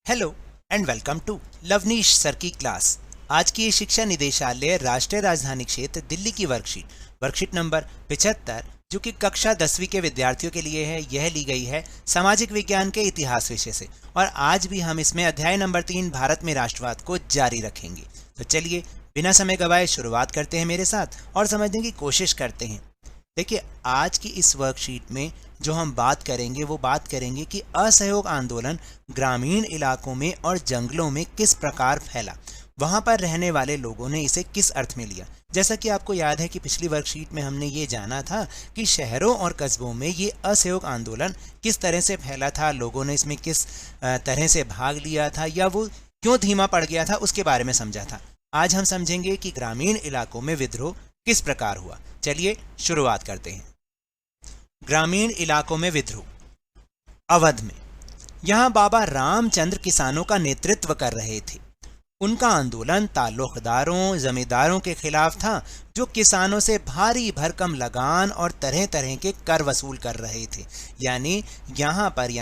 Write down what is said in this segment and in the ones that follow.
Hello and welcome to Lovneesh sir की class. आज की ये शिक्षा निदेशालय राष्ट्रीय राजधानी क्षेत्र दिल्ली की वर्कशीट नंबर 75 जो कि कक्षा 10वीं के विद्यार्थियों के लिए है, यह ली गई है सामाजिक विज्ञान के इतिहास विषय से। और आज भी हम इसमें अध्याय नंबर 3 भारत में राष्ट्रवाद को जारी रखेंगे। तो चलिए बिना समय गवाए शुरुआत करते हैं मेरे साथ और समझने की कोशिश करते हैं। देखिए, आज की इस वर्कशीट में जो हम बात करेंगे वो बात करेंगे कि असहयोग आंदोलन ग्रामीण इलाकों में और जंगलों में किस प्रकार फैला, वहां पर रहने वाले लोगों ने इसे किस अर्थ में लिया। जैसा कि आपको याद है कि पिछली वर्कशीट में हमने ये जाना था कि शहरों और कस्बों में ये असहयोग आंदोलन किस तरह से फैला था, लोगों ने इसमें किस तरह से भाग लिया था या वो क्यों धीमा पड़ गया था, उसके बारे में समझा था। आज हम समझेंगे कि ग्रामीण इलाकों में विद्रोह किस प्रकार हुआ। चलिए शुरुआत करते हैं। ग्रामीण इलाकों में विद्रोह। अवध में यहां बाबा रामचंद्र किसानों का नेतृत्व कर रहे थे। उनका आंदोलन ताल्लुकदारों जमींदारों के खिलाफ था जो किसानों से भारी भरकम लगान और तरह तरह के कर वसूल कर रहे थे। यानी यहां पर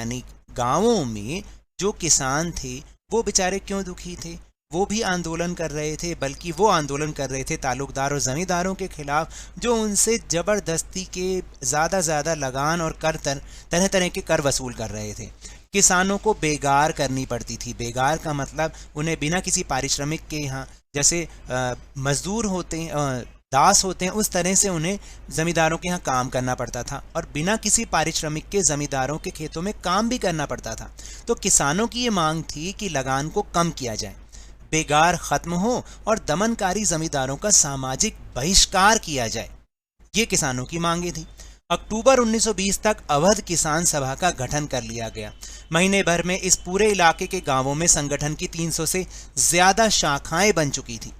गांवों में जो किसान थे वो बेचारे क्यों दुखी थे, वो भी आंदोलन कर रहे थे, बल्कि वो आंदोलन कर रहे थे ताल्लुकदार और ज़मींदारों के खिलाफ जो उनसे ज़बरदस्ती के ज़्यादा लगान और तरह तरह के कर वसूल कर रहे थे। किसानों को बेगार करनी पड़ती थी। बेगार का मतलब उन्हें बिना किसी पारिश्रमिक के, यहाँ जैसे मजदूर होते हैं, दास होते हैं, उस तरह से उन्हें ज़मींदारों के यहाँ काम करना पड़ता था और बिना किसी पारिश्रमिक के ज़मींदारों के खेतों में काम भी करना पड़ता था। तो किसानों की ये मांग थी कि लगान को कम किया जाए, बेगार खत्म हो और दमनकारी जमींदारों का सामाजिक बहिष्कार किया जाए। ये किसानों की मांगे थी। अक्टूबर 1920 तक अवध किसान सभा का गठन कर लिया गया। महीने भर में इस पूरे इलाके के गांवों में संगठन की 300 से ज्यादा शाखाएं बन चुकी थी।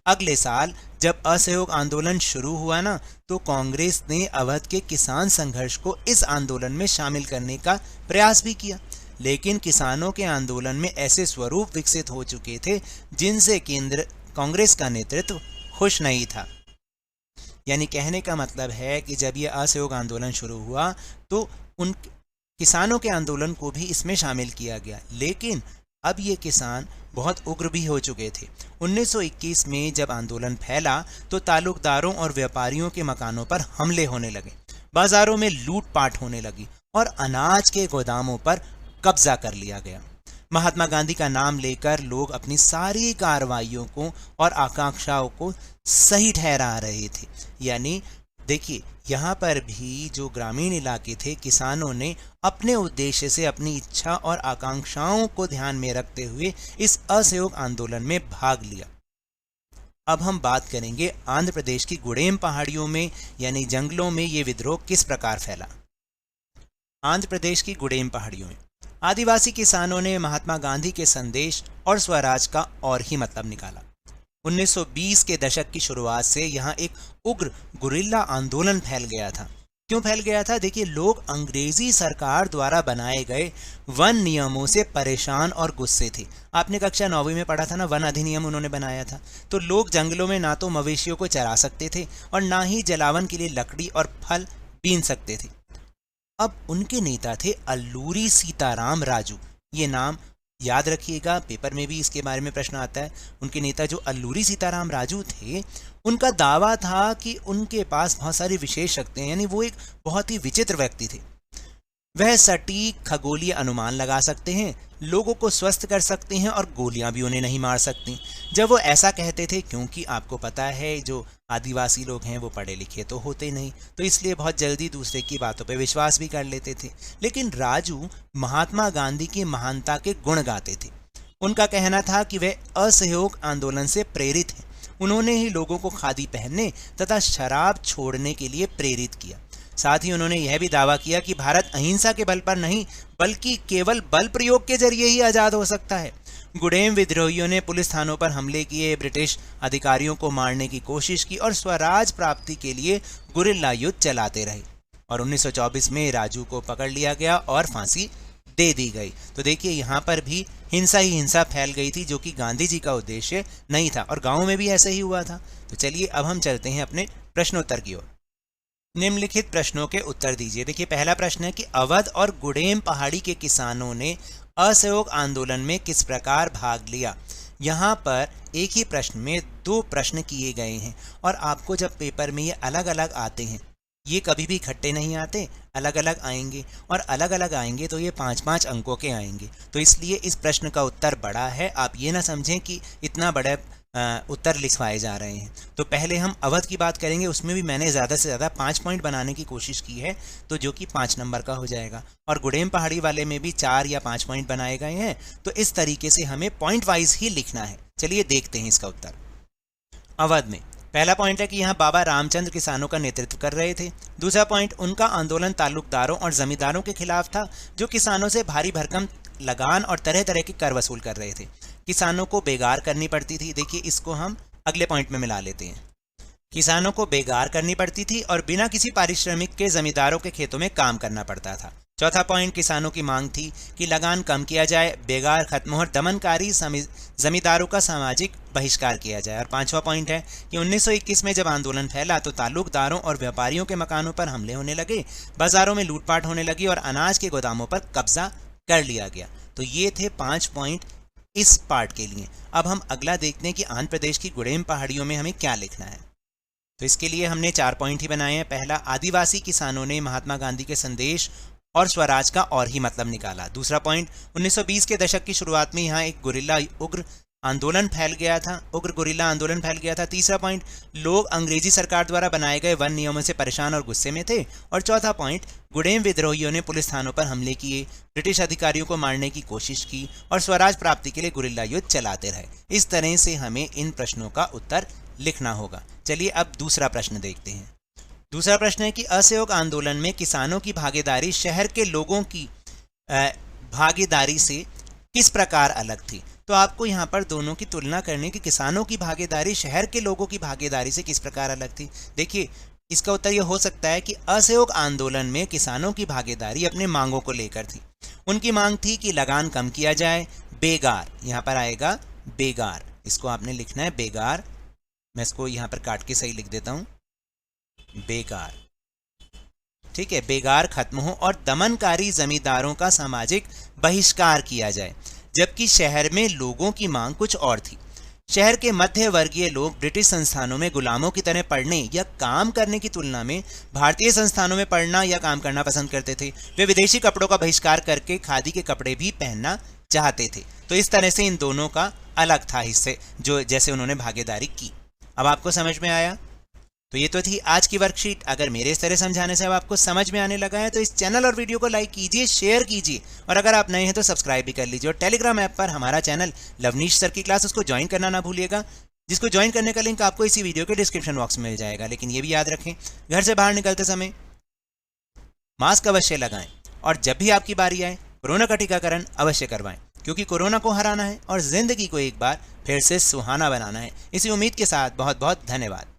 अगले साल जब असहयोग आंदोलन शुरू हुआ ना, तो कांग्रेस ने अवध के किसान संघर्ष को इस आंदोलन में शामिल करने का प्रयास भी किया, लेकिन किसानों के आंदोलन में ऐसे स्वरूप विकसित हो चुके थे जिनसे केंद्र कांग्रेस का नेतृत्व खुश नहीं था। यानी कहने का मतलब है कि जब यह असहयोग आंदोलन शुरू हुआ तो उन किसानों के आंदोलन को भी इसमें शामिल किया गया, लेकिन अब ये किसान बहुत उग्र भी हो चुके थे। 1921 में जब आंदोलन फैला तो ताल्लुकदारों और व्यापारियों के मकानों पर हमले होने लगे, बाजारों में लूटपाट होने लगी और अनाज के गोदामों पर कब्जा कर लिया गया। महात्मा गांधी का नाम लेकर लोग अपनी सारी कार्रवाइयों को और आकांक्षाओं को सही ठहरा रहे थे। यानी देखिए, यहाँ पर भी जो ग्रामीण इलाके थे, किसानों ने अपने उद्देश्य से अपनी इच्छा और आकांक्षाओं को ध्यान में रखते हुए इस असहयोग आंदोलन में भाग लिया। अब हम बात करेंगे आंध्र प्रदेश की गुड़ेम पहाड़ियों में यानी जंगलों में ये विद्रोह किस प्रकार फैला। आंध्र प्रदेश की गुड़ेम पहाड़ियों में आदिवासी किसानों ने महात्मा गांधी के संदेश और स्वराज का और ही मतलब निकाला। 1920 के दशक की शुरुआत से यहाँ एक उग्र गुरिल्ला आंदोलन फैल गया था। क्यों फैल गया था? देखिए, लोग अंग्रेजी सरकार द्वारा बनाए गए वन नियमों से परेशान और गुस्से थे। आपने कक्षा 9वीं में पढ़ा था ना, वन अधिनियम उन्होंने बनाया था। तो लोग जंगलों में ना तो मवेशियों को चरा सकते थे और ना ही जलावन के लिए लकड़ी और फल बीन सकते थे। अब उनके नेता थे अल्लूरी सीताराम राजू। ये नाम याद रखिएगा, पेपर में भी इसके बारे में प्रश्न आता है। उनके नेता जो अल्लूरी सीताराम राजू थे, उनका दावा था कि उनके पास बहुत सारी विशेष शक्तियां, यानी वो एक बहुत ही विचित्र व्यक्ति थे। वह सटीक खगोलीय अनुमान लगा सकते हैं, लोगों को स्वस्थ कर सकते हैं और गोलियां भी उन्हें नहीं मार सकती। जब वो ऐसा कहते थे, क्योंकि आपको पता है जो आदिवासी लोग हैं वो पढ़े लिखे तो होते नहीं, तो इसलिए बहुत जल्दी दूसरे की बातों पे विश्वास भी कर लेते थे। लेकिन राजू महात्मा गांधी की महानता के गुण गाते थे। उनका कहना था कि वे असहयोग आंदोलन से प्रेरित हैं। उन्होंने ही लोगों को खादी पहनने तथा शराब छोड़ने के लिए प्रेरित किया। साथ ही उन्होंने यह भी दावा किया कि भारत अहिंसा के बल पर नहीं बल्कि केवल बल प्रयोग के जरिए ही आज़ाद हो सकता है। गुड़ेम विद्रोहियों ने पुलिस थानों पर हमले किए, ब्रिटिश अधिकारियों को मारने की कोशिश की और स्वराज प्राप्ति के लिए गुरिल्ला युद्ध चलाते रहे। और 1924 में राजू को पकड़ लिया गया और फांसी दे दी गई। तो देखिए, यहाँ पर भी हिंसा ही हिंसा फैल गई थी, जो कि गांधी जी का उद्देश्य नहीं था, और गाँव में भी ऐसे ही हुआ था। तो चलिए अब हम चलते हैं अपने प्रश्नोत्तर की ओर। निम्नलिखित प्रश्नों के उत्तर दीजिए। देखिए, पहला प्रश्न है कि अवध और गुड़ेम पहाड़ी के किसानों ने असहयोग आंदोलन में किस प्रकार भाग लिया। यहाँ पर एक ही प्रश्न में 2 प्रश्न किए गए हैं और आपको जब पेपर में ये अलग अलग आते हैं, ये कभी भी इकट्ठे नहीं आते, अलग अलग आएंगे और अलग अलग आएंगे तो ये 5-5 अंकों के आएंगे। तो इसलिए इस प्रश्न का उत्तर बड़ा है, आप ये ना समझें कि इतना बड़ा उत्तर लिखवाए जा रहे हैं। तो पहले हम अवध की बात करेंगे, उसमें भी मैंने ज़्यादा से ज़्यादा 5 पॉइंट बनाने की कोशिश की है, तो जो कि 5 नंबर का हो जाएगा। और गुडेम पहाड़ी वाले में भी 4 या 5 पॉइंट बनाए गए हैं। तो इस तरीके से हमें पॉइंट वाइज ही लिखना है। चलिए देखते हैं इसका उत्तर। अवध में पहला पॉइंट है कि यहाँ बाबा रामचंद्र किसानों का नेतृत्व कर रहे थे। दूसरा पॉइंट, उनका आंदोलन ताल्लुकदारों और जमींदारों के खिलाफ था जो किसानों से भारी भरकम लगान और तरह तरह के कर वसूल कर रहे थे। किसानों को बेगार करनी पड़ती थी। देखिए, इसको हम अगले पॉइंट में मिला लेते हैं। किसानों को बेगार करनी पड़ती थी और बिना किसी पारिश्रमिक के जमींदारों के खेतों में काम करना पड़ता था। चौथा पॉइंट, किसानों की मांग थी कि लगान कम किया जाए, बेगार खत्म हो और दमनकारी जमींदारों का सामाजिक बहिष्कार किया जाए। और पांचवा पॉइंट है कि 1921 में जब आंदोलन फैला तो ताल्लुकदारों और व्यापारियों के मकानों पर हमले होने लगे, बाजारों में लूटपाट होने लगी और अनाज के गोदामों पर कब्जा कर लिया गया। तो ये थे 5 पॉइंट इस पार्ट के लिए। अब हम अगला देखते हैं कि आंध्र प्रदेश की गुडेम पहाड़ियों में हमें क्या लिखना है। तो इसके लिए हमने 4 पॉइंट ही बनाए हैं। पहला, आदिवासी किसानों ने महात्मा गांधी के संदेश और स्वराज का और ही मतलब निकाला। दूसरा पॉइंट, 1920 के दशक की शुरुआत में यहाँ एक गुरिल्ला उग्र आंदोलन फैल गया था। तीसरा पॉइंट, लोग अंग्रेजी सरकार द्वारा बनाए गए वन नियमों से परेशान और गुस्से में थे। और चौथा पॉइंट, गुडेम विद्रोहियों ने पुलिस थानों पर हमले किए, ब्रिटिश अधिकारियों को मारने की कोशिश की और स्वराज प्राप्ति के लिए गुरिल्ला युद्ध चलाते रहे। इस तरह से हमें इन प्रश्नों का उत्तर लिखना होगा। चलिए अब दूसरा प्रश्न देखते हैं। दूसरा प्रश्न है कि असहयोग आंदोलन में किसानों की भागीदारी शहर के लोगों की भागीदारी से किस प्रकार अलग थी। तो आपको यहाँ पर दोनों की तुलना करने की, किसानों की भागीदारी शहर के लोगों की भागीदारी से किस प्रकार अलग थी। देखिए, इसका उत्तर यह हो सकता है कि असहयोग आंदोलन में किसानों की भागीदारी अपने मांगों को लेकर थी। उनकी मांग थी कि लगान कम किया जाए, बेगार, यहाँ पर आएगा बेगार, इसको आपने लिखना है बेगार। मैं इसको यहाँ पर काट के सही लिख देता हूँ, बेगार, ठीक है, बेगार खत्म हो और दमनकारी जमींदारों का सामाजिक बहिष्कार किया जाए। जबकि शहर में लोगों की मांग कुछ और थी। शहर के मध्य वर्गीय लोग ब्रिटिश संस्थानों में गुलामों की तरह पढ़ने या काम करने की तुलना में भारतीय संस्थानों में पढ़ना या काम करना पसंद करते थे। वे विदेशी कपड़ों का बहिष्कार करके खादी के कपड़े भी पहनना चाहते थे। तो इस तरह से इन दोनों का अलग था हिस्से, जो जैसे उन्होंने भागीदारी की। अब आपको समझ में आया। तो ये तो थी आज की वर्कशीट। अगर मेरे इस तरह समझाने से अब आपको समझ में आने लगा है तो इस चैनल और वीडियो को लाइक कीजिए, शेयर कीजिए और अगर आप नए हैं तो सब्सक्राइब भी कर लीजिए। और टेलीग्राम ऐप पर हमारा चैनल लवनीश सर की क्लास, उसको ज्वाइन करना ना भूलिएगा, जिसको ज्वाइन करने का लिंक आपको इसी वीडियो के डिस्क्रिप्शन बॉक्स में मिल जाएगा। लेकिन ये भी याद रखें, घर से बाहर निकलते समय मास्क अवश्य लगाएं और जब भी आपकी बारी आए कोरोना का टीकाकरण अवश्य करवाएं, क्योंकि कोरोना को हराना है और जिंदगी को एक बार फिर से सुहाना बनाना है। इसी उम्मीद के साथ बहुत बहुत धन्यवाद।